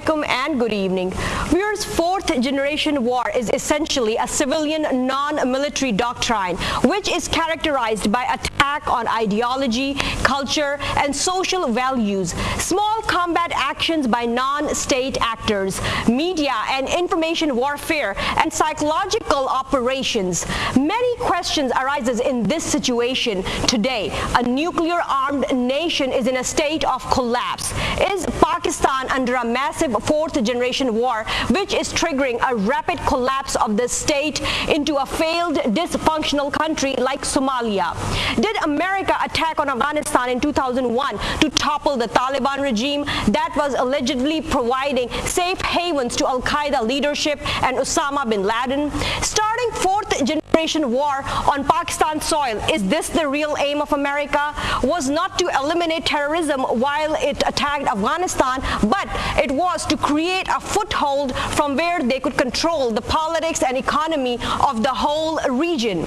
alaikum and good evening. Viewers, fourth generation war is essentially a civilian non-military doctrine which is characterized by attack on ideology, culture and social values, small combat actions by non-state actors, media and information warfare and psychological operations. Many questions arises in this situation today. A nuclear-armed nation is in a state of collapse. Is Pakistan under a massive fourth generation war which is triggering a rapid collapse of the state into a failed dysfunctional country like Somalia? Did America attack on Afghanistan in 2001 to topple the Taliban regime that was allegedly providing safe havens to Al-Qaeda leadership and Osama bin Laden? Starting fourth generation war on Pakistan soil, is this the real aim of America? Was not to eliminate terrorism while it attacked Afghanistan, but it was to create a foothold from where they could control the politics and economy of the whole region.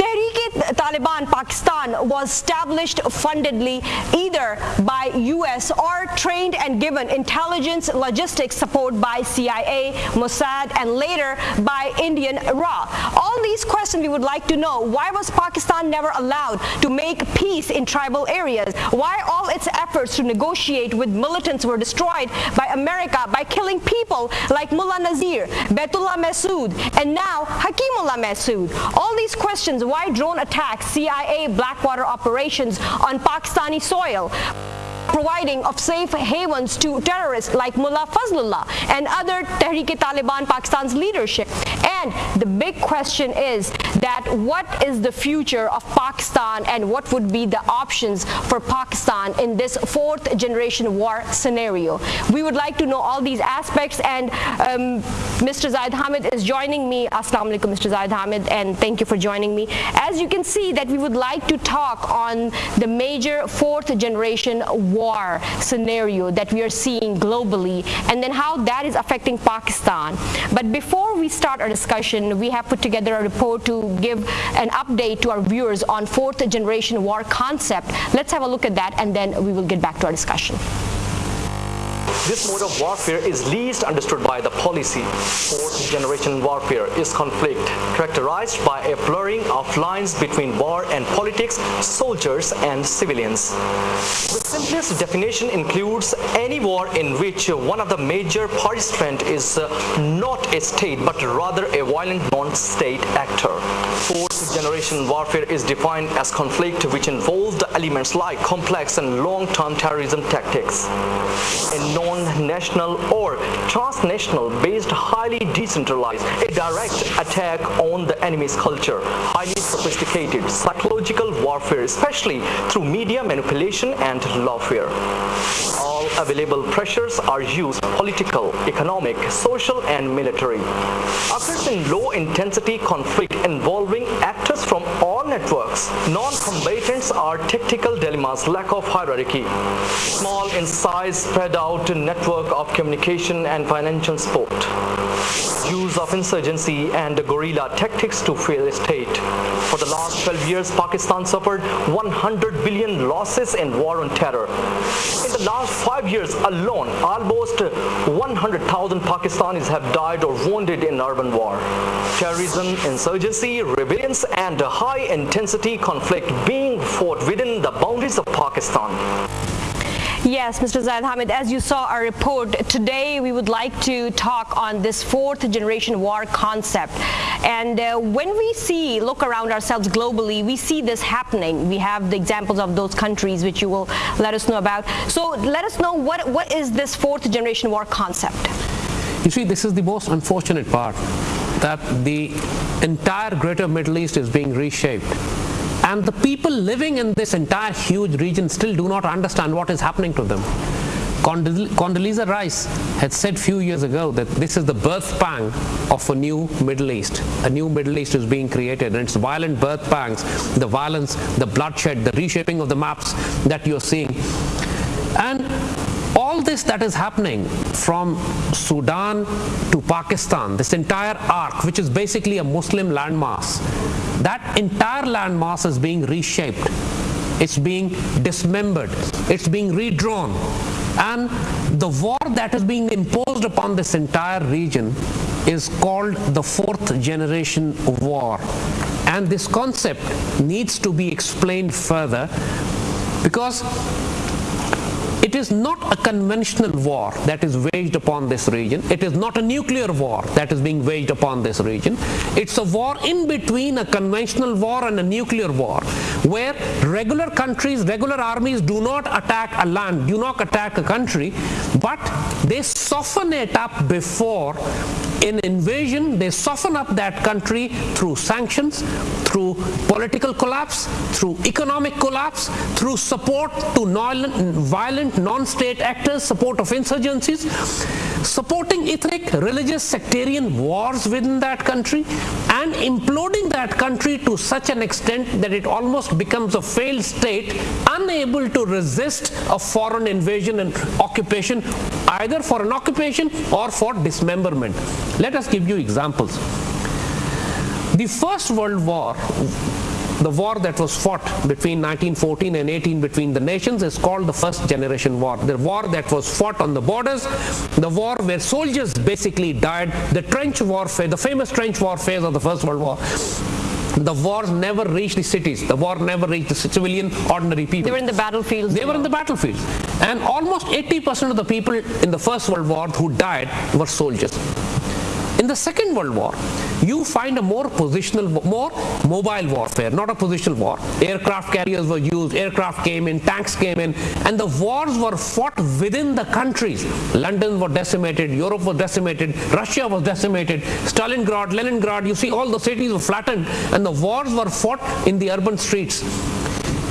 Tehreek-e-Taliban Pakistan was established fundedly either by US or trained and given intelligence logistics support by CIA, Mossad and later by Indian RA. All these questions we would like to know. Why was Pakistan never allowed to make peace in tribal areas? Why all its efforts to negotiate with militants were destroyed by America by killing people like Mullah Nazir, Baitullah Masood and now Hakimullah Masood? All these questions, why drone attacks, CIA Blackwater operations on Pakistani soil, providing of safe havens to terrorists like Mullah Fazlullah and other Tehreek-e-Taliban Pakistan's leadership. And the big question is that what is the future of Pakistan and what would be the options for Pakistan in this fourth generation war scenario? We would like to know all these aspects, and Mr. Zahid Hamid is joining me. Assalamu alaikum, Mr. Zahid Hamid, and thank you for joining me. As you can see that we would like to talk on the major fourth generation war scenario that we are seeing globally and then how that is affecting Pakistan. But before we start our discussion, we have put together a report to give an update to our viewers on fourth generation war concept. Let's have a look at that and then we will get back to our discussion. This mode of warfare is least understood by the policy. Fourth generation warfare is conflict characterized by a blurring of lines between war and politics, soldiers and civilians. The simplest definition includes any war in which one of the major participants is not a state but rather a violent non-state actor. Fourth generation warfare is defined as conflict which involves the elements like complex and long-term terrorism tactics. A non-national or transnational based, highly decentralized, a direct attack on the enemy's culture, highly sophisticated psychological warfare, especially through media manipulation and lawfare. All available pressures are used, political, economic, social and military. Occurs in low-intensity conflict involving actors from all networks. Non-combatants are tactical dilemmas, lack of hierarchy. Small in size, spread out network of communication and financial support. Use of insurgency and guerrilla tactics to fail a state. For the last 12 years, Pakistan suffered 100 billion losses in war on terror. In the last 5 years alone, almost 100,000 Pakistanis have died or wounded in urban war. Terrorism, insurgency, rebellions and high-intensity conflict being fought within the boundaries of Pakistan. Yes, Mr. Zahid Hamid, as you saw our report, today we would like to talk on this fourth generation war concept. And when we look around ourselves globally, we see this happening. We have the examples of those countries which you will let us know about. So let us know what is this fourth generation war concept? You see, this is the most unfortunate part, that the entire greater Middle East is being reshaped. And the people living in this entire huge region still do not understand what is happening to them. Condoleezza Rice had said a few years ago that this is the birth pang of a new Middle East. A new Middle East is being created, and it's violent birth pangs, the violence, the bloodshed, the reshaping of the maps that you're seeing. And all this that is happening from Sudan to Pakistan, this entire arc, which is basically a Muslim landmass, that entire landmass is being reshaped. It's being dismembered. It's being redrawn. And the war that is being imposed upon this entire region is called the fourth generation war. And this concept needs to be explained further, because it is not a conventional war that is waged upon this region. It is not a nuclear war that is being waged upon this region. It's a war in between a conventional war and a nuclear war, where regular countries, regular armies do not attack a land, do not attack a country, but they soften it up before an invasion. They soften up that country through sanctions, through political collapse, through economic collapse, through support to violent non-state actors, support of insurgencies, supporting ethnic, religious, sectarian wars within that country, and imploding that country to such an extent that it almost becomes a failed state, unable to resist a foreign invasion and occupation, either for an occupation or for dismemberment. Let us give you examples. The First World War, the war that was fought between 1914 and 18 between the nations, is called the First Generation War. The war that was fought on the borders, the war where soldiers basically died, the trench warfare, the famous trench warfare of the First World War. The wars never reached the cities. The war never reached the civilian, ordinary people. They were in the battlefields. They were in the battlefields. And almost 80% of the people in the First World War who died were soldiers. In the Second World War, you find a more positional, more mobile warfare, not a positional war. Aircraft carriers were used, aircraft came in, tanks came in, and the wars were fought within the countries. London was decimated, Europe was decimated, Russia was decimated, Stalingrad, Leningrad, you see all the cities were flattened, and the wars were fought in the urban streets.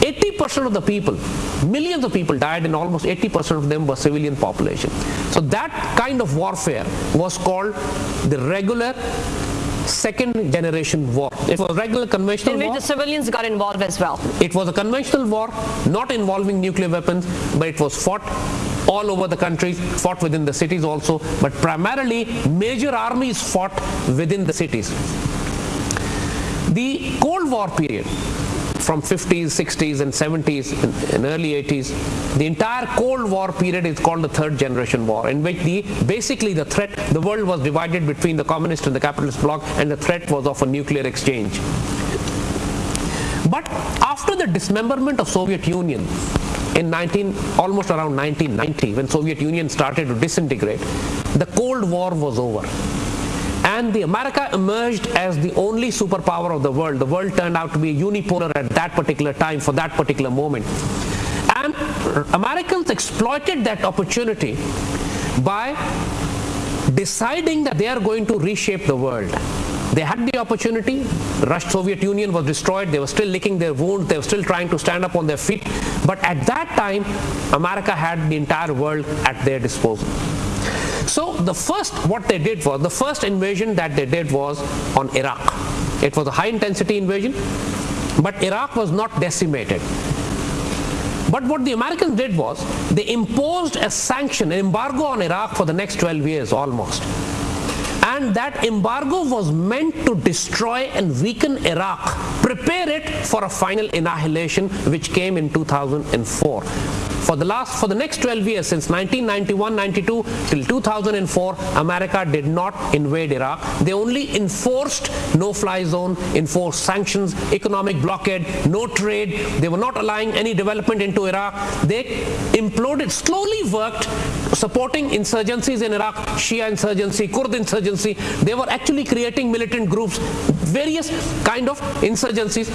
80% of the people, millions of people died, and almost 80% of them were civilian population. So that kind of warfare was called the regular second generation war. It was a regular conventional war. In which the civilians got involved as well. It was a conventional war, not involving nuclear weapons, but it was fought all over the country, fought within the cities also, but primarily major armies fought within the cities. The Cold War period, from 50s, 60s, and 70s, and early 80s, the entire Cold War period is called the Third Generation War, in which basically the threat, the world was divided between the communist and the capitalist bloc, and the threat was of a nuclear exchange. But after the dismemberment of Soviet Union in almost around 1990, when Soviet Union started to disintegrate, the Cold War was over. And the America emerged as the only superpower of the world. The world turned out to be unipolar at that particular time, for that particular moment. And Americans exploited that opportunity by deciding that they are going to reshape the world. They had the opportunity. Soviet Union was destroyed. They were still licking their wounds. They were still trying to stand up on their feet. But at that time, America had the entire world at their disposal. So the first invasion that they did was on Iraq. It was a high-intensity invasion, but Iraq was not decimated. But what the Americans did was, they imposed a sanction, an embargo on Iraq for the next 12 years almost. And that embargo was meant to destroy and weaken Iraq, prepare it for a final annihilation, which came in 2004. For the next 12 years, since 1991-92 till 2004, America did not invade Iraq. They only enforced no-fly zone, enforced sanctions, economic blockade, no trade. They were not allowing any development into Iraq. They imploded, slowly worked, supporting insurgencies in Iraq, Shia insurgency, Kurd insurgency. They were actually creating militant groups, various kind of insurgencies.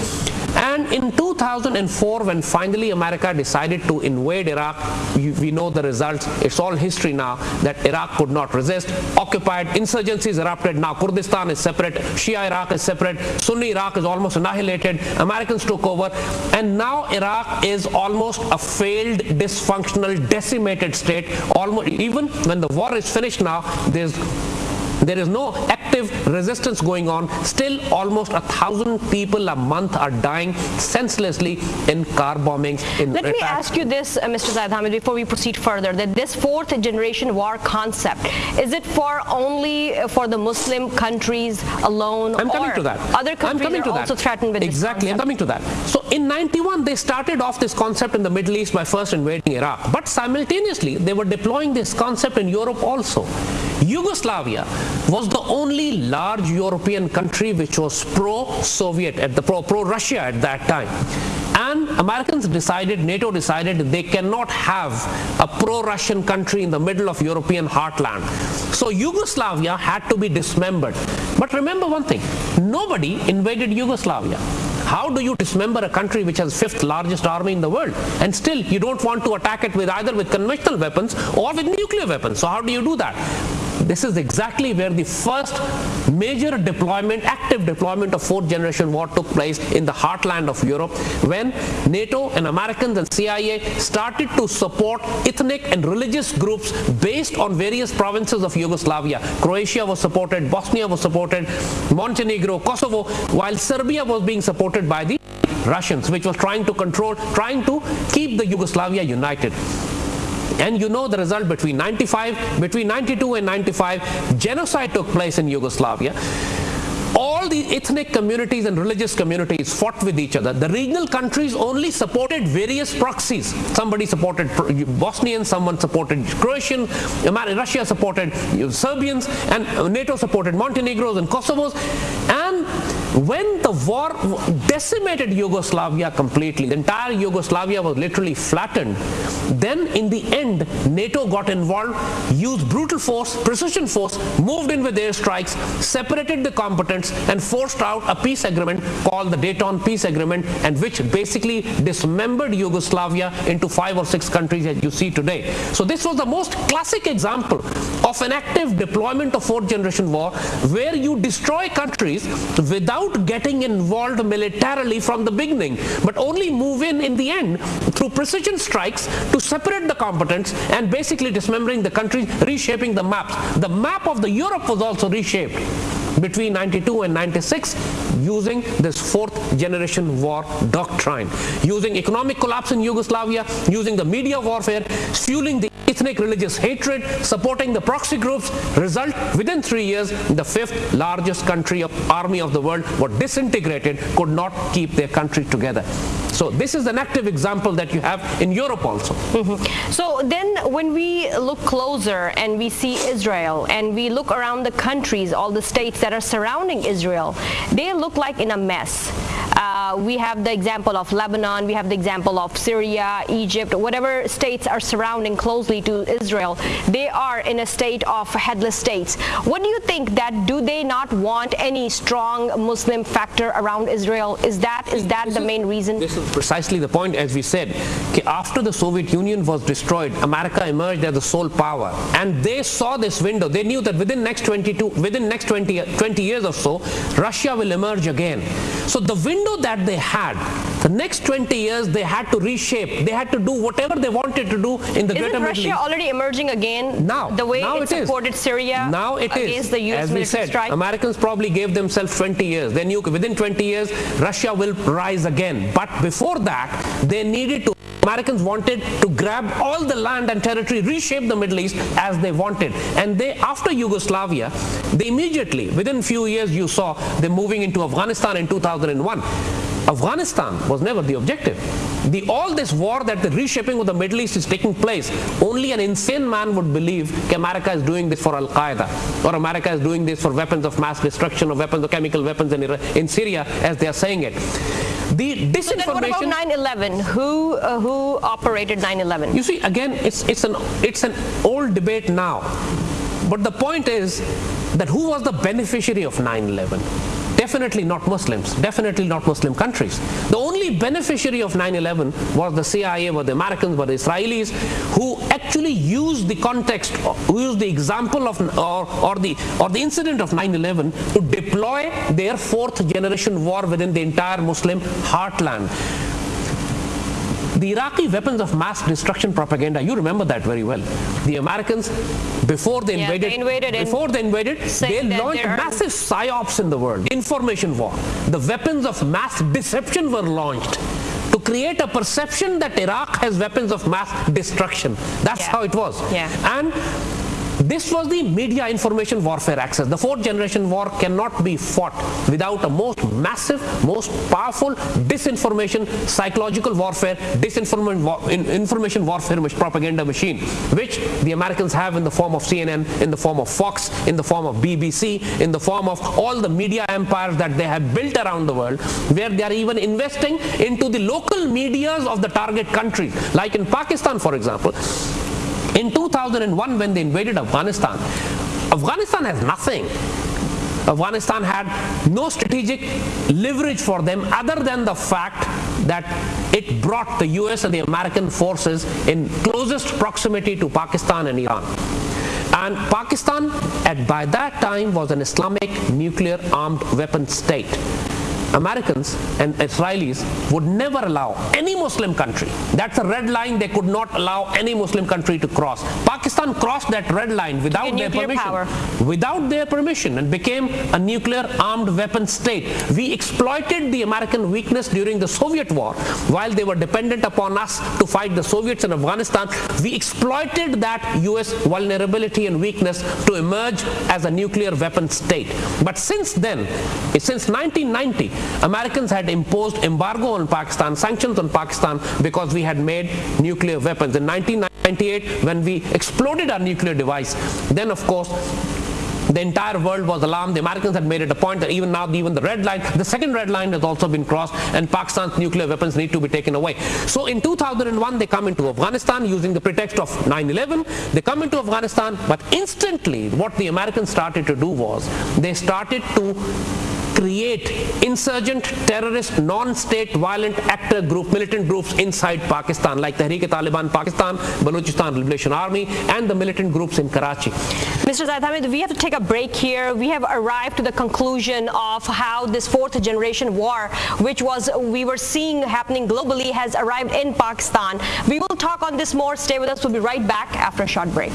And in 2004, when finally America decided to invade Iraq, we know the results. It's all history now, that Iraq could not resist. Occupied, insurgencies erupted. Now Kurdistan is separate, Shia Iraq is separate, Sunni Iraq is almost annihilated. Americans took over, and now Iraq is almost a failed, dysfunctional, decimated state. Almost, even when the war is finished now, there's There is no active resistance going on. Still, almost 1,000 people a month are dying senselessly in car bombings. Let me ask you this, Mr. Zahid Hamid, before we proceed further, that this fourth generation war concept, is it only for the Muslim countries alone? I'm coming to that. Other countries are also threatened with exactly, this concept? I'm coming to that. So in 91, they started off this concept in the Middle East by first invading Iraq. But simultaneously, they were deploying this concept in Europe also. Yugoslavia was the only large European country which was pro-Soviet, pro-Russia at that time. And Americans decided, NATO decided, they cannot have a pro-Russian country in the middle of European heartland. So Yugoslavia had to be dismembered. But remember one thing, nobody invaded Yugoslavia. How do you dismember a country which has fifth largest army in the world? And still you don't want to attack it with either with conventional weapons or with nuclear weapons. So how do you do that? This is exactly where the first major deployment, active deployment of fourth generation war took place in the heartland of Europe, when NATO and Americans and CIA started to support ethnic and religious groups based on various provinces of Yugoslavia. Croatia was supported, Bosnia was supported, Montenegro, Kosovo, while Serbia was being supported by the Russians, which was trying to keep the Yugoslavia united. And you know the result between 92 and 95, genocide took place in Yugoslavia. All the ethnic communities and religious communities fought with each other. The regional countries only supported various proxies. Somebody supported Bosnians, someone supported Croatian, Russia supported Serbians, and NATO supported Montenegros and Kosovos. And when the war decimated Yugoslavia completely, the entire Yugoslavia was literally flattened, then in the end NATO got involved, used brutal force, precision force, moved in with airstrikes, separated the combatants, and forced out a peace agreement called the Dayton Peace Agreement, and which basically dismembered Yugoslavia into 5 or 6 countries as you see today. So this was the most classic example of an active deployment of fourth generation war, where you destroy countries without getting involved militarily from the beginning, but only move in the end through precision strikes to separate the combatants and basically dismembering the countries, reshaping the maps. The map of the Europe was also reshaped between 92 and 96 using this fourth generation war doctrine, using economic collapse in Yugoslavia, using the media warfare, fueling the ethnic religious hatred, supporting the proxy groups. Result, within 3 years, the fifth largest country of army of the world were disintegrated, could not keep their country together. So this is an active example that you have in Europe also. So then when we look closer and we see Israel and we look around the countries, all the states that are surrounding Israel, they look like in a mess. We have the example of Lebanon, we have the example of Syria, Egypt, whatever states are surrounding closely to Israel, they are in a state of headless states. What do you think, that do they not want any strong Muslim factor around Israel? Is that the main reason? This is precisely the point. As we said, after the Soviet Union was destroyed, America emerged as the sole power, and they saw this window. They knew that within next 20 years or so, Russia will emerge again. So the window that they had, the next 20 years, they had to reshape. They had to do whatever they wanted to do in the greater Middle East. Isn't Russia already emerging again? Now, the way it supported Syria against the US military strike? Americans probably gave themselves 20 years. They knew within 20 years, Russia will rise again. But before that, they needed to. Americans wanted to grab all the land and territory, reshape the Middle East as they wanted. And they, after Yugoslavia, they immediately, within few years, you saw them moving into Afghanistan in 2001. Afghanistan was never the objective. All this war, that the reshaping of the Middle East is taking place, only an insane man would believe America is doing this for Al-Qaeda, or America is doing this for weapons of mass destruction, or weapons of chemical weapons in Syria, as they are saying it. The disinformation. So then what about 9/11? Who operated 9/11? You see, again, it's an old debate now, but the point is that who was the beneficiary of 9/11? Definitely not Muslims, definitely not Muslim countries. The only beneficiary of 9/11 was the CIA, were the Americans, were the Israelis, who actually used the context, who used the example of or the incident of 9/11 to deploy their fourth generation war within the entire Muslim heartland. The Iraqi weapons of mass destruction propaganda, you remember that very well. The Americans, before they invaded, they launched massive psyops in the world, information war. The weapons of mass deception were launched to create a perception that Iraq has weapons of mass destruction. That's how it was. And this was the media information warfare axis. The fourth generation war cannot be fought without a most massive, most powerful disinformation, psychological warfare, information warfare propaganda machine, which the Americans have in the form of CNN, in the form of Fox, in the form of BBC, in the form of all the media empires that they have built around the world, where they are even investing into the local medias of the target countries. Like in Pakistan, for example, in 2001, when they invaded Afghanistan, Afghanistan has nothing. Afghanistan had no strategic leverage for them other than the fact that it brought the US and the American forces in closest proximity to Pakistan and Iran. And Pakistan, by that time, was an Islamic nuclear armed weapon state. Americans and Israelis would never allow any Muslim country. That's a red line they could not allow any Muslim country to cross. Pakistan crossed that red line without their permission. Without their permission, and became a nuclear armed weapon state. We exploited the American weakness during the Soviet war. While they were dependent upon us to fight the Soviets in Afghanistan, we exploited that US vulnerability and weakness to emerge as a nuclear weapon state. But since then, since 1990, Americans had imposed embargo on Pakistan, sanctions on Pakistan, because we had made nuclear weapons. In 1998, when we exploded our nuclear device, then of course the entire world was alarmed. The Americans had made it a point that even now, even the red line, the second red line has also been crossed, and Pakistan's nuclear weapons need to be taken away. So in 2001, they come into Afghanistan using the pretext of 9/11. They come into Afghanistan, but instantly what the Americans started to do was they started to create insurgent, terrorist, non-state violent actor group, militant groups inside Pakistan, like Tehreek-e-Taliban Pakistan, Balochistan Liberation Army, and the militant groups in Karachi. Mr. Zahid Hamid, we have to take a break here. We have arrived to the conclusion of how this fourth generation war, which we were seeing happening globally, has arrived in Pakistan. We will talk on this more. Stay with us. We'll be right back after a short break.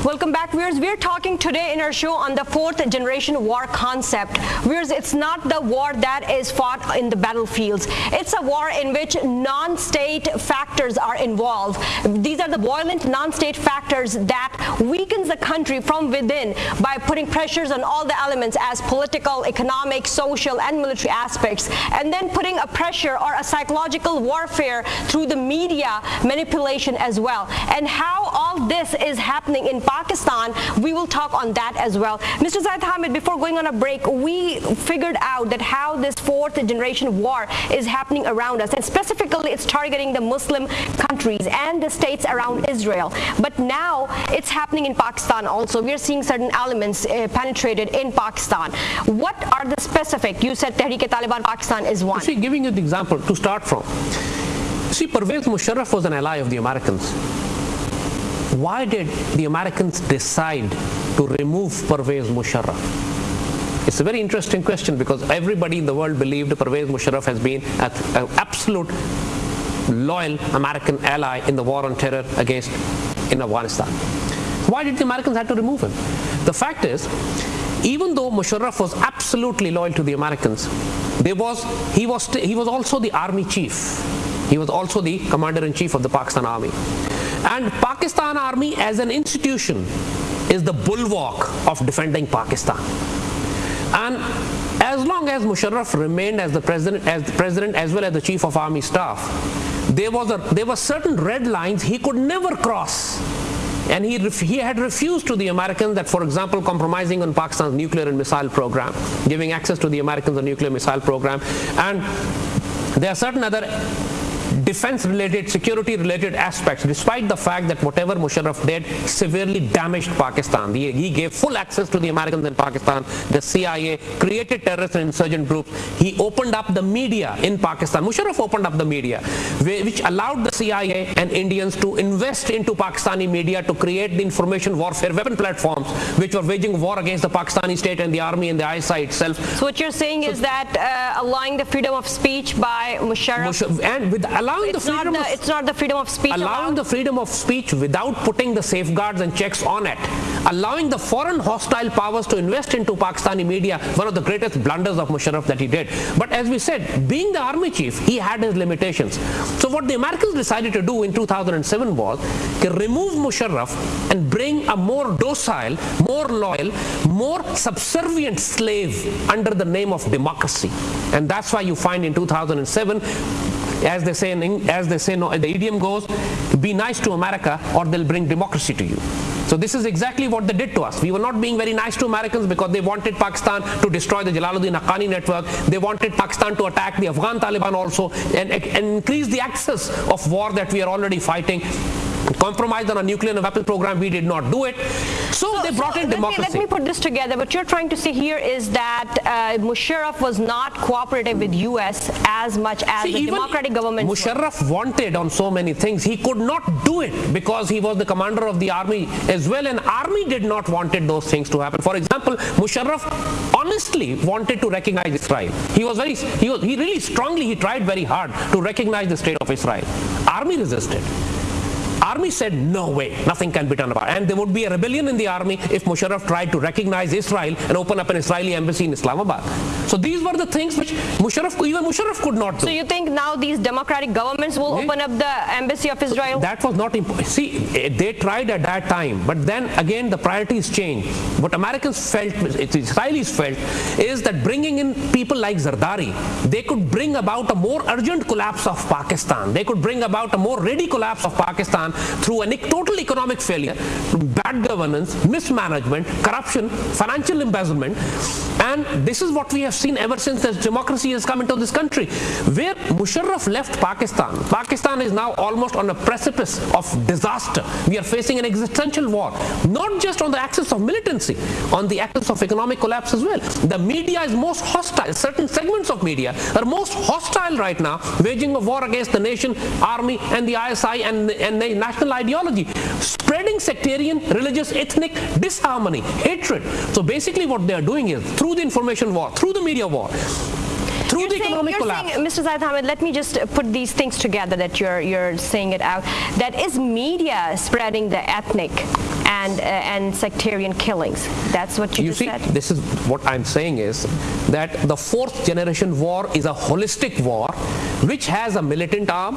Welcome back, viewers. We're talking today in our show on the fourth generation war concept. Viewers, it's not the war that is fought in the battlefields. It's a war in which non-state factors are involved. These are the violent non-state factors that weakens the country from within by putting pressures on all the elements as political, economic, social, and military aspects, and then putting a pressure or a psychological warfare through the media manipulation as well. And how all this is happening in Pakistan, we will talk on that as well. Mr. Zahid Hamid, before going on a break, we figured out that how this fourth generation war is happening around us, and specifically it's targeting the Muslim countries and the states around Israel. But now it's happening in Pakistan also. We are seeing certain elements penetrated in Pakistan. What are the specific? You said Tehreek-e-Taliban Pakistan is one. See, giving you the example to start from. See, Pervez Musharraf was an ally of the Americans. Why did the Americans decide to remove Pervez Musharraf? It's a very interesting question, because everybody in the world believed Pervez Musharraf has been an absolute loyal American ally in the war on terror in Afghanistan. Why did the Americans have to remove him? The fact is, even though Musharraf was absolutely loyal to the Americans, he was also the army chief. He was also the commander-in-chief of the Pakistan Army. And Pakistan Army as an institution is the bulwark of defending Pakistan. And as long as Musharraf remained as the president as well as the chief of army staff, there were certain red lines he could never cross. And he had refused to the Americans that, for example, compromising on Pakistan's nuclear and missile program, giving access to the Americans a nuclear missile program. And there are certain other defense-related, security-related aspects, despite the fact that whatever Musharraf did severely damaged Pakistan. He gave full access to the Americans in Pakistan, the CIA, created terrorist and insurgent groups. He opened up the media in Pakistan. Musharraf opened up the media, which allowed the CIA and Indians to invest into Pakistani media to create the information warfare weapon platforms, which were waging war against the Pakistani state and the army and the ISI itself. So what you're saying is that allowing the freedom of speech by Musharraf, and with allowing the freedom it's not the freedom of speech allowing the freedom of speech without putting the safeguards and checks on it, allowing the foreign hostile powers to invest into Pakistani media, one of the greatest blunders of Musharraf that he did. But as we said, being the army chief, he had his limitations. So what the Americans decided to do in 2007 was to remove Musharraf and bring a more docile, more loyal, more subservient slave under the name of democracy. And that's why you find in 2007, as they say, the idiom goes, be nice to America or they'll bring democracy to you. So this is exactly what they did to us. We were not being very nice to Americans because they wanted Pakistan to destroy the Jalaluddin Haqqani network. They wanted Pakistan to attack the Afghan Taliban also and increase the axis of war that we are already fighting. Compromised on a nuclear weapon program, we did not do it. So they brought in democracy. Let me put this together. What you're trying to say here is that Musharraf was not cooperative with US as much as the democratic government. Musharraf wanted on so many things. He could not do it because he was the commander of the army as well, and army did not wanted those things to happen. For example, Musharraf honestly wanted to recognize Israel. He really strongly tried very hard to recognize the state of Israel. Army resisted. Army said, no way, nothing can be done about it. And there would be a rebellion in the army if Musharraf tried to recognize Israel and open up an Israeli embassy in Islamabad. So these were the things which even Musharraf could not do. So you think now these democratic governments will open up the embassy of Israel? That was not important. See, they tried at that time, but then again the priorities changed. What Americans felt, Israelis felt, is that bringing in people like Zardari, they could bring about a more urgent collapse of Pakistan. They could bring about a more ready collapse of Pakistan through a total economic failure, bad governance, mismanagement, corruption, financial embezzlement. And this is what we have seen ever since this democracy has come into this country. Where Musharraf left Pakistan, Pakistan is now almost on a precipice of disaster. We are facing an existential war, not just on the axis of militancy, on the axis of economic collapse as well. The media is most hostile. Certain segments of media are most hostile right now, waging a war against the nation, army, and the ISI and the national ideology, spreading sectarian, religious, ethnic disharmony, hatred. So basically what they are doing is, through the information war, through the media war, through the economic collapse. Mr. Zahid Hamid, let me just put these things together that you're saying it out. That is media spreading the ethnic and sectarian killings. That's what you just said. This is what I'm saying is that the fourth generation war is a holistic war which has a militant arm,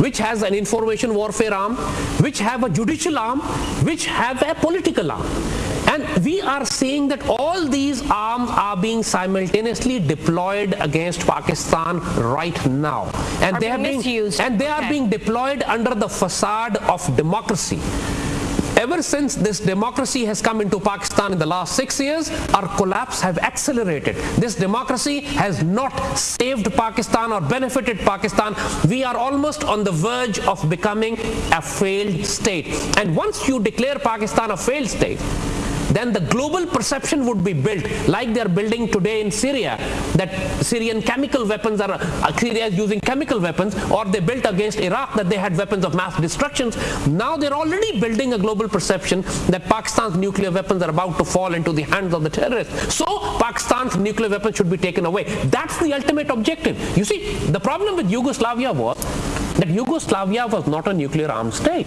which has an information warfare arm, which have a judicial arm, which have a political arm. And we are seeing that all these arms are being simultaneously deployed against Pakistan right now. And they are being deployed under the facade of democracy. Ever since this democracy has come into Pakistan in the last 6 years, our collapse has accelerated. This democracy has not saved Pakistan or benefited Pakistan. We are almost on the verge of becoming a failed state. And once you declare Pakistan a failed state, then the global perception would be built like they're building today in Syria, that Syrian chemical weapons are, Syria is using chemical weapons, or they built against Iraq that they had weapons of mass destruction. Now they're already building a global perception that Pakistan's nuclear weapons are about to fall into the hands of the terrorists. So Pakistan's nuclear weapons should be taken away. That's the ultimate objective. You see, the problem with Yugoslavia was that Yugoslavia was not a nuclear armed state.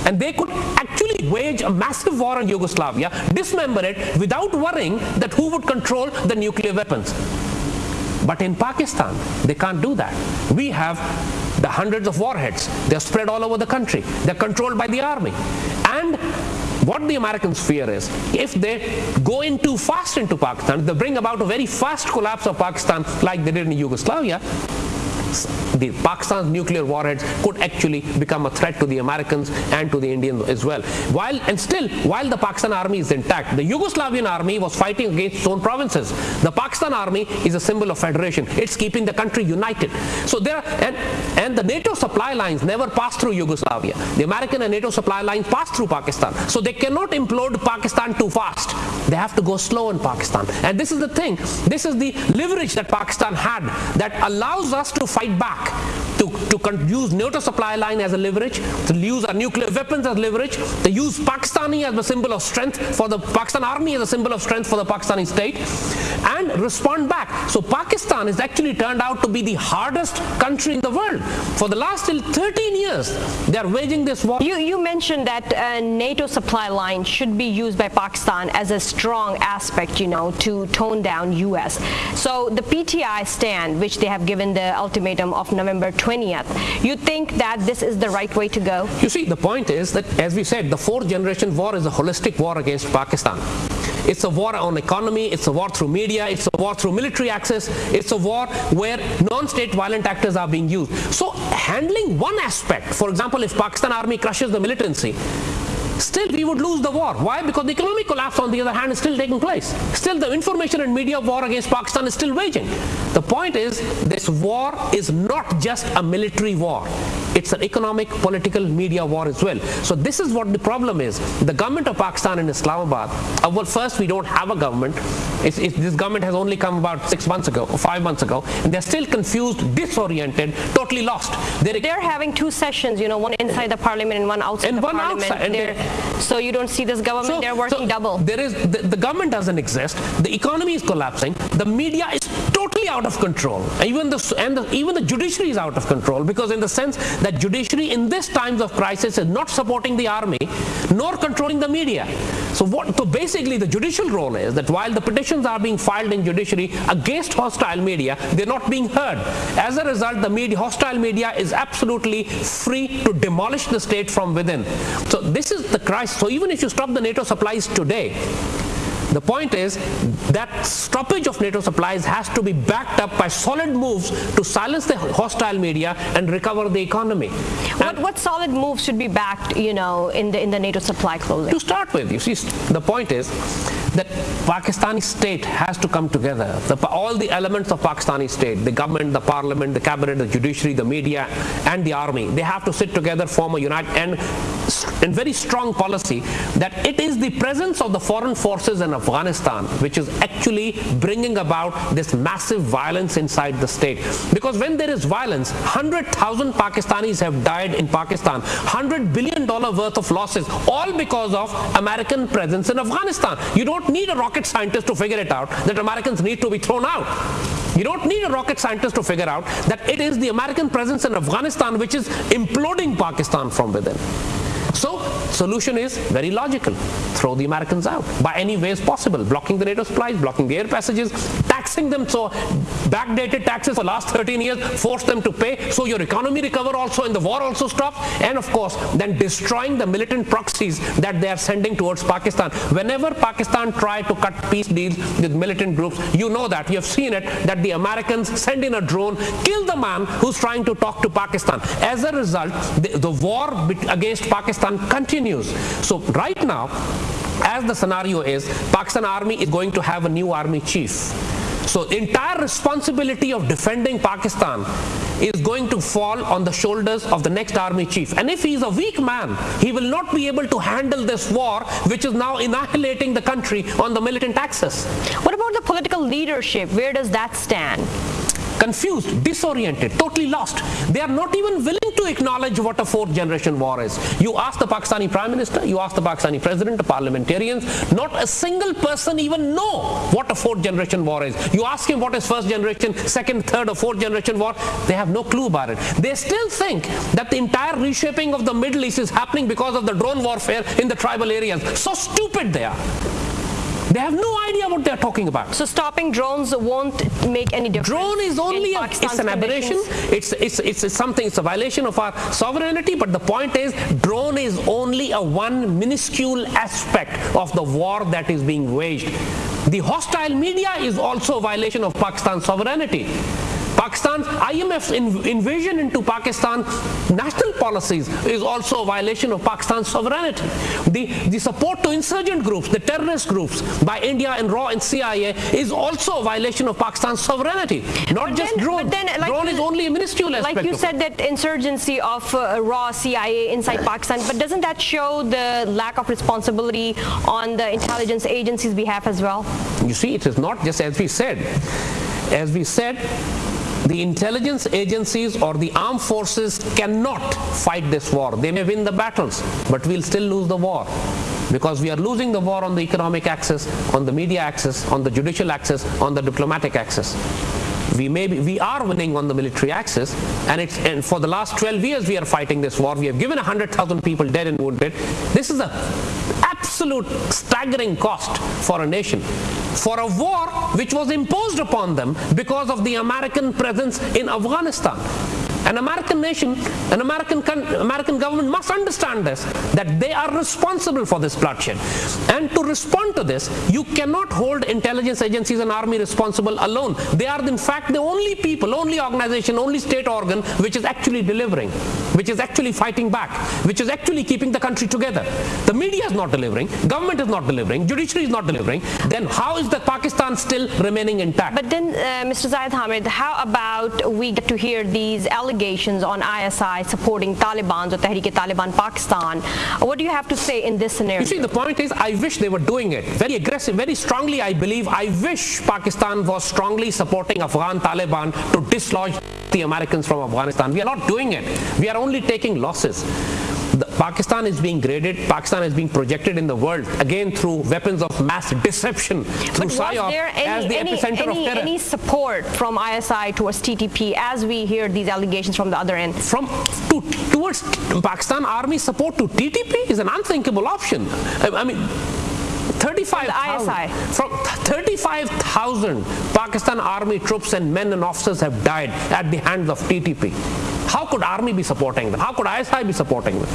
And they could actually wage a massive war on Yugoslavia, dismember it without worrying that who would control the nuclear weapons. But in Pakistan, they can't do that. We have the hundreds of warheads. They're spread all over the country. They're controlled by the army. And what the Americans fear is, if they go in too fast into Pakistan, they bring about a very fast collapse of Pakistan like they did in Yugoslavia, Pakistan's nuclear warheads could actually become a threat to the Americans and to the Indians as well. While the Pakistan army is intact, the Yugoslavian army was fighting against its own provinces. The Pakistan army is a symbol of federation. It's keeping the country united. So and the NATO supply lines never passed through Yugoslavia. The American and NATO supply lines passed through Pakistan. So they cannot implode Pakistan too fast. They have to go slow in Pakistan. And this is the thing. This is the leverage that Pakistan had that allows us to fight back, to use NATO supply line as a leverage, to use our nuclear weapons as leverage, to use Pakistani as a symbol of strength for the Pakistan army, as a symbol of strength for the Pakistani state, and respond back. So Pakistan has actually turned out to be the hardest country in the world. For the last 13 years, they are waging this war. You mentioned that NATO supply line should be used by Pakistan as a strong aspect, to tone down U.S. So the PTI stand, which they have given the ultimatum of November 20th, you think that this is the right way to go? You see, the point is that, as we said, the fourth generation war is a holistic war against Pakistan. It's a war on economy, it's a war through media, it's a war through military access, it's a war where non-state violent actors are being used. So handling one aspect, for example, if Pakistan army crushes the militancy, still we would lose the war. Why? Because the economic collapse, on the other hand, is still taking place. Still the information and media war against Pakistan is still waging. The point is, this war is not just a military war. It's an economic, political, media war as well. So this is what the problem is. The government of Pakistan in Islamabad, well, first, we don't have a government. This government has only come about 6 months ago or 5 months ago, and they're still confused, disoriented, totally lost. They're having two sessions, one inside the parliament and one outside the parliament. So you don't see this government, they're working double. The government doesn't exist. The economy is collapsing. The media is totally out of control. Even the judiciary is out of control, because in the sense that judiciary in this times of crisis is not supporting the army nor controlling the media. So basically the judicial role is that while the petitions are being filed in judiciary against hostile media, they're not being heard. As a result, the hostile media is absolutely free to demolish the state from within. So this is the crisis. So even if you stop the NATO supplies today, the point is that stoppage of NATO supplies has to be backed up by solid moves to silence the hostile media and recover the economy. What solid moves should be backed, in the NATO supply closing? To start with, you see, the point is that Pakistani state has to come together. All the elements of Pakistani state, the government, the parliament, the cabinet, the judiciary, the media, and the army, they have to sit together, form a united and very strong policy that it is the presence of the foreign forces in Afghanistan which is actually bringing about this massive violence inside the state. Because when there is violence, 100,000 Pakistanis have died in Pakistan, $100 billion worth of losses, all because of American presence in Afghanistan. You don't need a rocket scientist to figure it out that Americans need to be thrown out. You don't need a rocket scientist to figure out that it is the American presence in Afghanistan which is imploding Pakistan from within. So, solution is very logical. Throw the Americans out by any ways possible. Blocking the NATO supplies, blocking the air passages, taxing them, so backdated taxes for the last 13 years, force them to pay, so your economy recover also and the war also stops. And of course, then destroying the militant proxies that they are sending towards Pakistan. Whenever Pakistan try to cut peace deals with militant groups, you know that, you have seen it, that the Americans send in a drone, kill the man who's trying to talk to Pakistan. As a result, the war against Pakistan continues. So right now, as the scenario is, Pakistan army is going to have a new army chief. So the entire responsibility of defending Pakistan is going to fall on the shoulders of the next army chief. And if he is a weak man, he will not be able to handle this war, which is now annihilating the country on the militant axis. What about the political leadership? Where does that stand? Confused, disoriented, totally lost. They are not even willing to acknowledge what a fourth generation war is. You ask the Pakistani Prime Minister, you ask the Pakistani President, the parliamentarians, not a single person even know what a fourth generation war is. You ask him what is first generation, second, third or fourth generation war, they have no clue about it. They still think that the entire reshaping of the Middle East is happening because of the drone warfare in the tribal areas. So stupid they are. They have no idea what they are talking about. So stopping drones won't make any difference? Drone is only it's an aberration. It's something, it's a violation of our sovereignty, but the point is, drone is only a one minuscule aspect of the war that is being waged. The hostile media is also a violation of Pakistan's sovereignty. Pakistan's IMF's invasion into Pakistan national policies is also a violation of Pakistan's sovereignty. The support to insurgent groups, the terrorist groups by India and RAW and CIA is also a violation of Pakistan's sovereignty. Not just drone. Drone is only a minuscule aspect. Like you said, that insurgency of RAW, CIA inside Pakistan, but doesn't that show the lack of responsibility on the intelligence agencies' behalf as well? You see, it is not just as we said. As we said, the intelligence agencies or the armed forces cannot fight this war. They may win the battles, but we'll still lose the war. Because we are losing the war on the economic axis, on the media axis, on the judicial axis, on the diplomatic axis. We are winning on the military axis, and for the last 12 years we are fighting this war. We have given 100,000 people dead and wounded. This is an absolute staggering cost for a nation, for a war which was imposed upon them because of the American presence in Afghanistan. An American nation, an American government must understand this, that they are responsible for this bloodshed. And to respond to this, you cannot hold intelligence agencies and army responsible alone. They are in fact the only people, only organization, only state organ which is actually delivering, which is actually fighting back, which is actually keeping the country together. The media is not delivering, government is not delivering, judiciary is not delivering. Then how is the Pakistan still remaining intact? But then, Mr. Zahid Hamid, how about we get to hear these allegations on ISI supporting Taliban or Tehreek-e-Taliban Pakistan? What do you have to say in this scenario? You see, the point is, I wish they were doing it very aggressive, very strongly. I wish Pakistan was strongly supporting Afghan Taliban to dislodge the Americans from Afghanistan. We are not doing it. We are only taking losses. Pakistan is being graded, Pakistan is being projected in the world, again through weapons of mass deception, through PSYOP as the epicenter of terror. Any support from ISI towards TTP as we hear these allegations from the other end? Towards Pakistan army support to TTP is an unthinkable option. I mean, 35,000 Pakistan army troops and men and officers have died at the hands of TTP. How could army be supporting them? How could ISI be supporting them?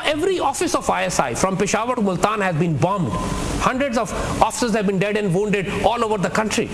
Every office of ISI from Peshawar to Multan has been bombed. Hundreds of officers have been dead and wounded all over the country.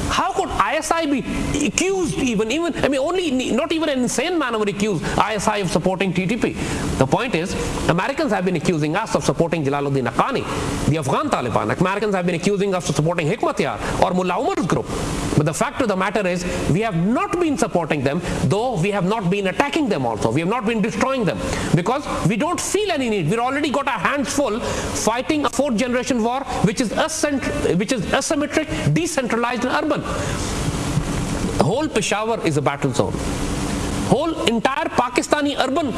How could ISI be accused not even an insane man would accuse ISI of supporting TTP. The point is, Americans have been accusing us of supporting Jalaluddin Haqqani, the Afghan Taliban. Americans have been accusing us of supporting Hikmatyar or Mullah Umar's group. But the fact of the matter is, we have not been supporting them, though we have not been attacking them also. We have not been destroying them, because we don't feel any need. We've already got our hands full fighting a fourth generation war which is asymmetric, decentralized and urban. The whole Peshawar is a battle zone. Whole entire Pakistani urban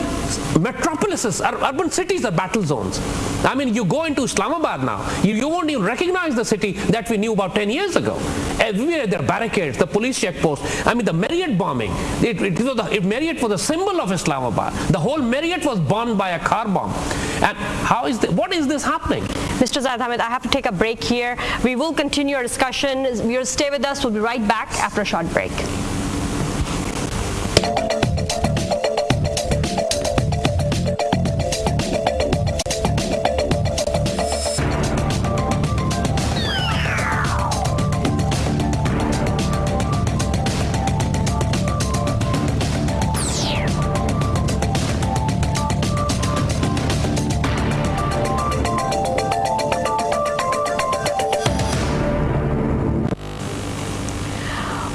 metropolises, urban cities are battle zones. I mean, you go into Islamabad now, you won't even recognize the city that we knew about 10 years ago. Everywhere there are barricades, the police checkposts. I mean, the Marriott bombing, Marriott was a symbol of Islamabad. The whole Marriott was bombed by a car bomb. And what is this happening? Mr. Zahid Hamid, I have to take a break here. We will continue our discussion. Viewers, stay with us. We'll be right back after a short break.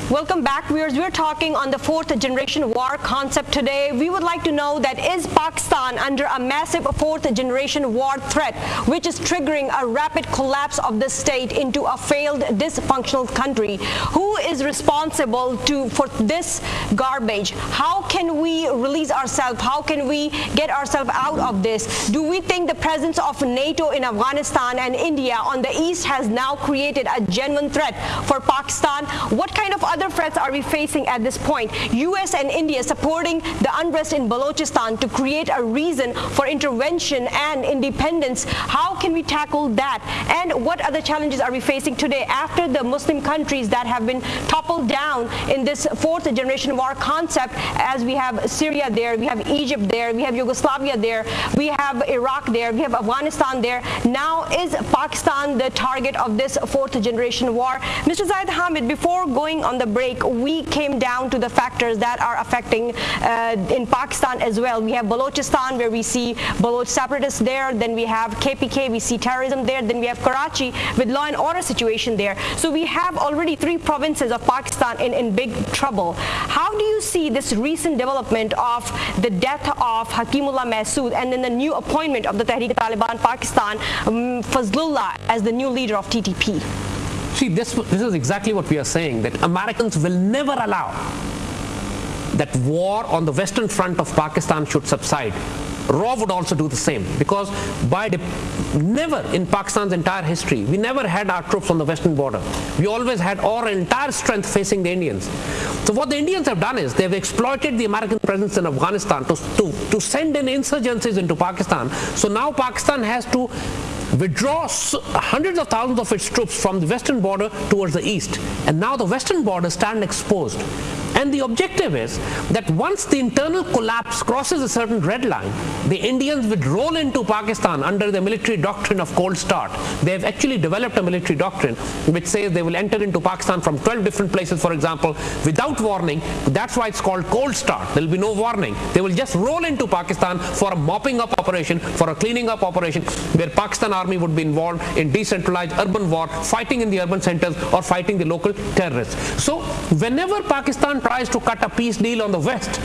Welcome back, viewers. We're talking on the fourth generation war concept today. We would like to know that is Pakistan under a massive fourth generation war threat, which is triggering a rapid collapse of the state into a failed, dysfunctional country? Who is responsible for this garbage? How can we release ourselves? How can we get ourselves out of this? Do we think the presence of NATO in Afghanistan and India on the east has now created a genuine threat for Pakistan? What kind of other threats are we facing at this point? US and India supporting the unrest in Balochistan to create a reason for intervention and independence. How can we tackle that? And what other challenges are we facing today after the Muslim countries that have been toppled down in this fourth generation war concept, as we have Syria there, we have Egypt there, we have Yugoslavia there, we have Iraq there, we have Afghanistan there. Now is Pakistan the target of this fourth generation war? Mr. Zahid Hamid, before going on the break, we came down to the factors that are affecting in Pakistan as well. We have Balochistan, where we see Baloch separatists there, then we have KPK, we see terrorism there, then we have Karachi with law and order situation there. So we have already 3 provinces of Pakistan in big trouble. How do you see this recent development of the death of Hakimullah Mahsood and then the new appointment of the Tehreek-e-Taliban Pakistan, Fazlullah, as the new leader of TTP? See, this is exactly what we are saying, that Americans will never allow that war on the western front of Pakistan should subside. RAW would also do the same, because never in Pakistan's entire history, we never had our troops on the western border. We always had our entire strength facing the Indians. So what the Indians have done is they've exploited the American presence in Afghanistan to send in insurgencies into Pakistan. So now Pakistan has to withdraw hundreds of thousands of its troops from the western border towards the east. And now the western borders stand exposed. And the objective is that once the internal collapse crosses a certain red line, the Indians would roll into Pakistan under the military doctrine of cold start. They have actually developed a military doctrine which says they will enter into Pakistan from 12 different places, for example, without warning. That's why it's called cold start. There will be no warning. They will just roll into Pakistan for a mopping up operation, for a cleaning up operation, where Pakistan Army would be involved in decentralized urban war, fighting in the urban centers or fighting the local terrorists. So whenever Pakistan tries to cut a peace deal on the west,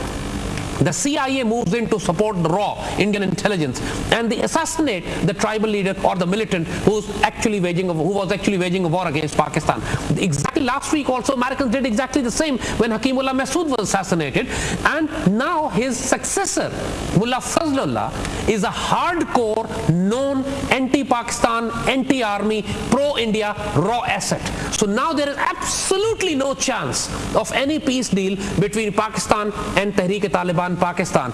the CIA moves in to support the RAW, Indian intelligence, and they assassinate the tribal leader or the militant who was actually waging a war against Pakistan. Exactly last week also Americans did exactly the same when Hakimullah Mahsood was assassinated, and now his successor, Mullah Fazlullah, is a hardcore, known anti-Pakistan, anti-army, pro-India RAW asset. So now there is absolutely no chance of any peace deal between Pakistan and Tehreek-e-Taliban Pakistan.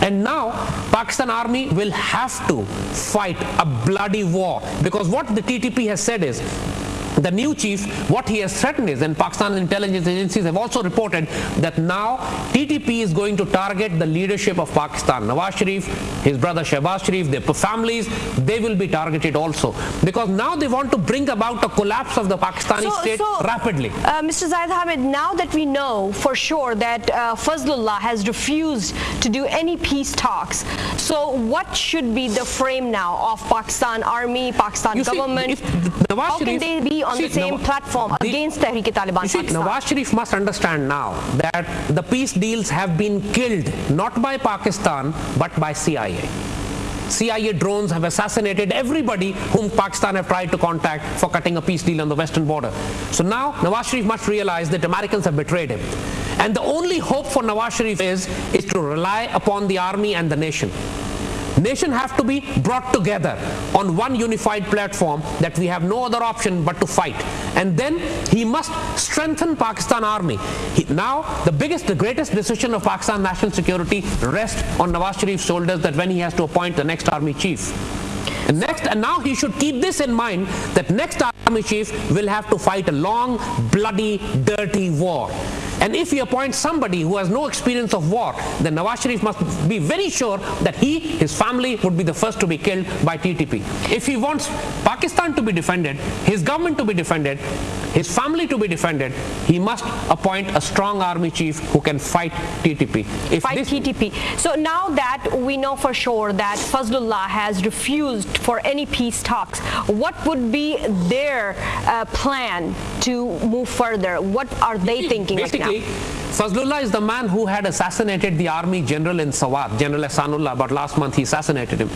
And now Pakistan Army will have to fight a bloody war, because what the TTP has said is, the new chief, what he has threatened is, and Pakistan intelligence agencies have also reported that now TTP is going to target the leadership of Pakistan. Nawaz Sharif, his brother Shehbaz Sharif, their families, they will be targeted also, because now they want to bring about a collapse of the Pakistani state rapidly. Mr. Zahid Hamid, now that we know for sure that Fazlullah has refused to do any peace talks, so what should be the frame now of Pakistan Army, Pakistan government? How can they be on the same platform against Tehreek-e-Taliban Pakistan? Nawaz Sharif must understand now that the peace deals have been killed not by Pakistan but by CIA. CIA drones have assassinated everybody whom Pakistan have tried to contact for cutting a peace deal on the western border. So now Nawaz Sharif must realize that Americans have betrayed him. And the only hope for Nawaz Sharif is to rely upon the army and the nation. Nation have to be brought together on one unified platform, that we have no other option but to fight. And then he must strengthen Pakistan Army. Now the greatest decision of Pakistan national security rests on Nawaz Sharif's shoulders, that when he has to appoint the next army chief. And now he should keep this in mind, that next army chief will have to fight a long, bloody, dirty war. And if he appoints somebody who has no experience of war, then Nawaz Sharif must be very sure that his family would be the first to be killed by TTP. If he wants Pakistan to be defended, his government to be defended, his family to be defended, he must appoint a strong army chief who can fight TTP. TTP. So now that we know for sure that Fazlullah has refused for any peace talks, what would be their plan to move further? What are they thinking right now? Fazlullah is the man who had assassinated the army general in Swat, General Ahsanullah. About last month he assassinated him.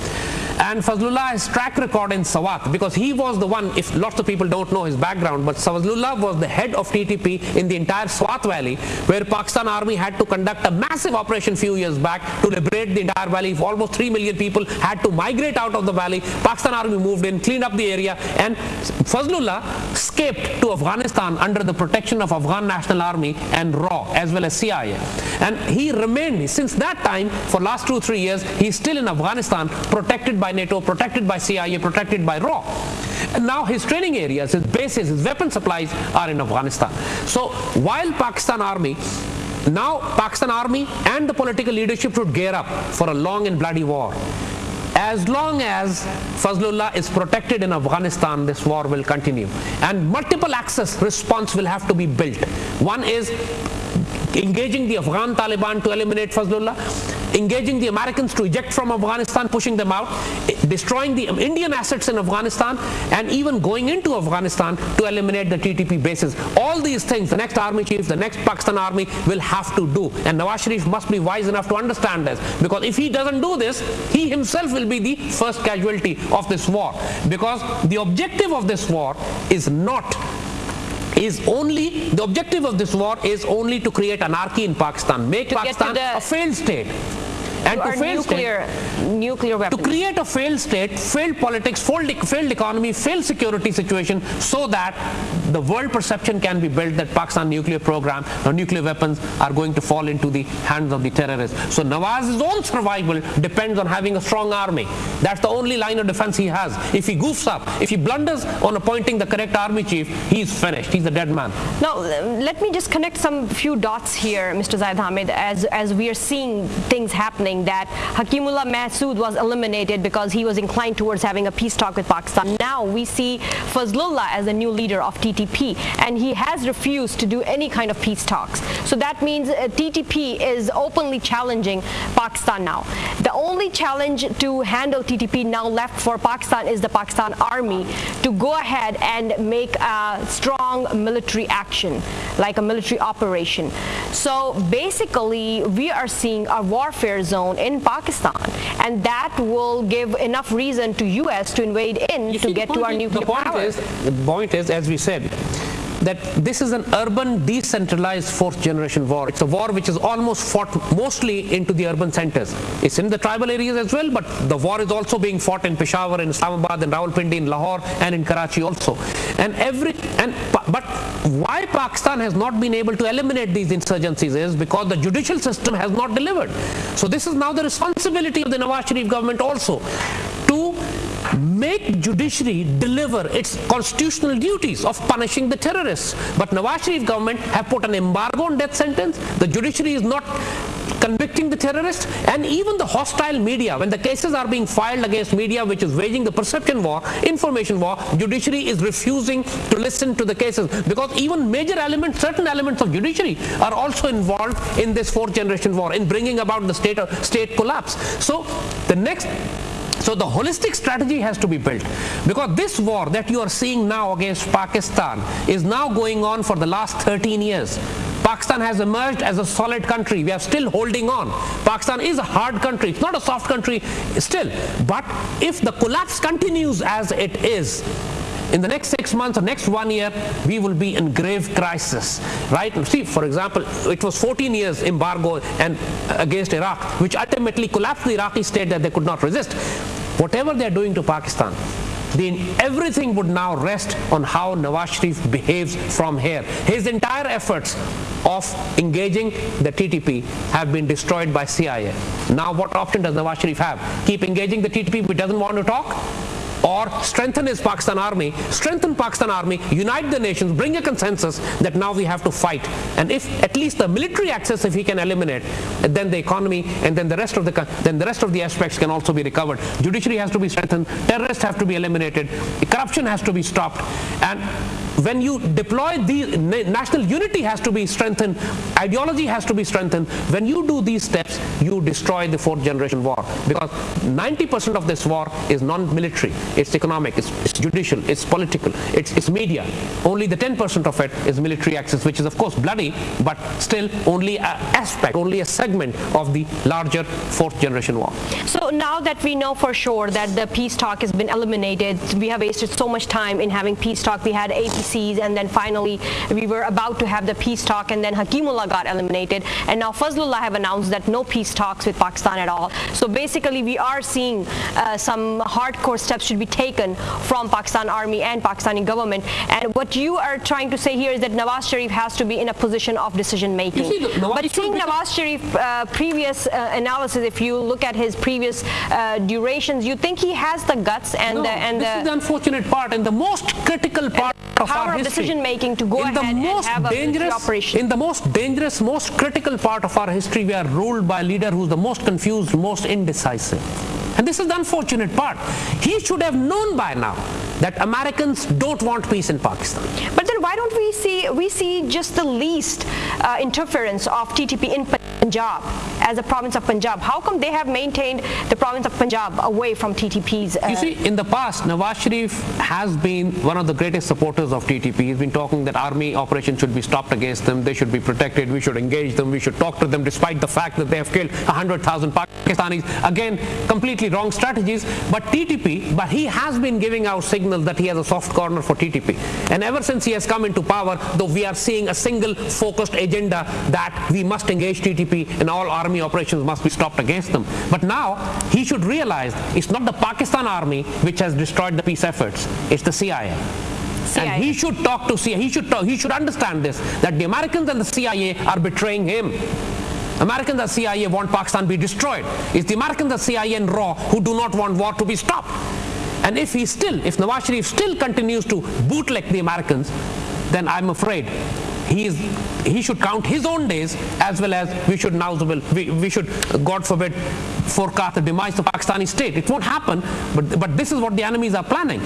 And Fazlullah has track record in Swat, because he was the one, if lots of people don't know his background, but Fazlullah was the head of TTP in the entire Swat Valley, where Pakistan Army had to conduct a massive operation few years back to liberate the entire valley. Almost 3 million people had to migrate out of the valley. Pakistan Army moved in, cleaned up the area, and Fazlullah escaped to Afghanistan under the protection of Afghan National Army and RAW, as well as CIA. And he remained, since that time, for last 2-3 years, he's still in Afghanistan, protected by NATO, protected by CIA, protected by RAW. And now his training areas, his bases, his weapon supplies are in Afghanistan. So while Pakistan Army and the political leadership should gear up for a long and bloody war. As long as Fazlullah is protected in Afghanistan, this war will continue. And multiple access response will have to be built. One is engaging the Afghan Taliban to eliminate Fazlullah, engaging the Americans to eject from Afghanistan, pushing them out, destroying the Indian assets in Afghanistan, and even going into Afghanistan to eliminate the TTP bases. All these things, the next army chief, the next Pakistan army will have to do. And Nawaz Sharif must be wise enough to understand this. Because if he doesn't do this, he himself will be the first casualty of this war. Because the objective of this war the objective of this war is only to create anarchy in Pakistan, make Pakistan a failed state. And to nuclear weapons. To create a failed state, failed politics, failed economy, failed security situation, so that the world perception can be built that Pakistan nuclear program or nuclear weapons are going to fall into the hands of the terrorists. So Nawaz's own survival depends on having a strong army. That's the only line of defense he has. If he goofs up, if he blunders on appointing the correct army chief, he's finished. He's a dead man. Now, let me just connect some few dots here, Mr. Zahid Hamid, as we are seeing things happening, that Hakimullah Mahsood was eliminated because he was inclined towards having a peace talk with Pakistan. Now we see Fazlullah as the new leader of TTP, and he has refused to do any kind of peace talks. So that means TTP is openly challenging Pakistan now. The only challenge to handle TTP now left for Pakistan is the Pakistan army to go ahead and make a strong military action, like a military operation. So basically we are seeing a warfare zone in Pakistan, and that will give enough reason to US to invade in to get to our nuclear power. The point is, as we said, that this is an urban decentralized fourth generation war. It's a war which is almost fought mostly into the urban centers. It's in the tribal areas as well, but the war is also being fought in Peshawar, in Islamabad, in Rawalpindi, in Lahore, and in Karachi also. But why Pakistan has not been able to eliminate these insurgencies is because the judicial system has not delivered. So this is now the responsibility of the Nawaz Sharif government also to make judiciary deliver its constitutional duties of punishing the terrorists. But Nawaz Sharif government have put an embargo on death sentence. The judiciary is not convicting the terrorists, and even the hostile media, when the cases are being filed against media which is waging the perception war, information war, judiciary is refusing to listen to the cases, because even major elements, certain elements of judiciary are also involved in this fourth generation war, in bringing about the state collapse. So the holistic strategy has to be built, because this war that you are seeing now against Pakistan is now going on for the last 13 years. Pakistan has emerged as a solid country. We are still holding on. Pakistan is a hard country. It's not a soft country still. But if the collapse continues as it is, in the next 6 months or next 1 year, we will be in grave crisis, right? See, for example, it was 14 years embargo and against Iraq, which ultimately collapsed the Iraqi state that they could not resist. Whatever they're doing to Pakistan, then everything would now rest on how Nawaz Sharif behaves from here. His entire efforts of engaging the TTP have been destroyed by CIA. Now what option does Nawaz Sharif have? Keep engaging the TTP which doesn't want to talk? Or strengthen his Pakistan army, unite the nations, bring a consensus that now we have to fight. And if at least the military axis, if he can eliminate, then the economy and then the rest of the aspects can also be recovered. Judiciary has to be strengthened, terrorists have to be eliminated, corruption has to be stopped, and when you deploy the national unity has to be strengthened, ideology has to be strengthened. When you do these steps, you destroy the fourth generation war, because 90% of this war is non-military. It's economic, it's judicial, it's political, it's media. Only the 10% of it is military axis, which is of course bloody, but still only an aspect, only a segment of the larger fourth generation war. So now that we know for sure that the peace talk has been eliminated, we have wasted so much time in having peace talk. We had APCs, and then finally we were about to have the peace talk, and then Hakimullah got eliminated, and now Fazlullah have announced that no peace talks with Pakistan at all. So basically we are seeing some hardcore steps should be taken from Pakistan army and Pakistani government. And what you are trying to say here is that Nawaz Sharif has to be in a position of decision making. But seeing Nawaz Sharif previous analysis, if you look at his previous durations, you think he has the guts and this is the unfortunate part and the most critical part of our history. Decision making to go ahead and have a military operation. In the most dangerous, most critical part of our history, we are ruled by a leader who's the most confused, most indecisive. And this is the unfortunate part. He should have known by now that Americans don't want peace in Pakistan. But then why don't we see just the least interference of TTP in Punjab as a province of Punjab? How come they have maintained the province of Punjab away from TTP's? You see, in the past, Nawaz Sharif has been one of the greatest supporters of TTP. He's been talking that army operations should be stopped against them, they should be protected, we should engage them, we should talk to them, despite the fact that they have killed 100,000 Pakistanis. Again, completely wrong strategies. But he has been giving out signals that he has a soft corner for TTP. And ever since he has come into power, though, we are seeing a single focused agenda that we must engage TTP and all army operations must be stopped against them. But now he should realize it's not the Pakistan army which has destroyed the peace efforts, it's the CIA. And he should talk to CIA. He should understand this, that the Americans and the CIA are betraying him. Americans and CIA want Pakistan to be destroyed. It's the Americans and CIA and RAW who do not want war to be stopped. And if Nawaz Sharif still continues to bootleg the Americans, then I'm afraid he should count his own days, as well as we should, God forbid, forecast the demise of the Pakistani state. It won't happen, but this is what the enemies are planning.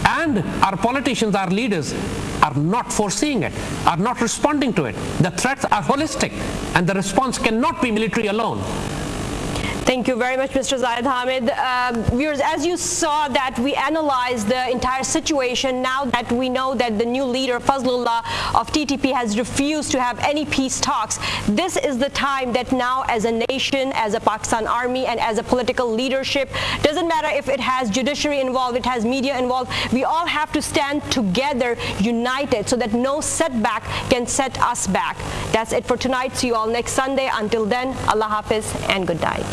And our politicians, our leaders, are not foreseeing it, are not responding to it. The threats are holistic, and the response cannot be military alone. Thank you very much, Mr. Zahid Hamid. Viewers, as you saw that we analyzed the entire situation, now that we know that the new leader, Fazlullah of TTP, has refused to have any peace talks, this is the time that now as a nation, as a Pakistan army, and as a political leadership, doesn't matter if it has judiciary involved, it has media involved, we all have to stand together, united, so that no setback can set us back. That's it for tonight. See you all next Sunday. Until then, Allah Hafiz and good night.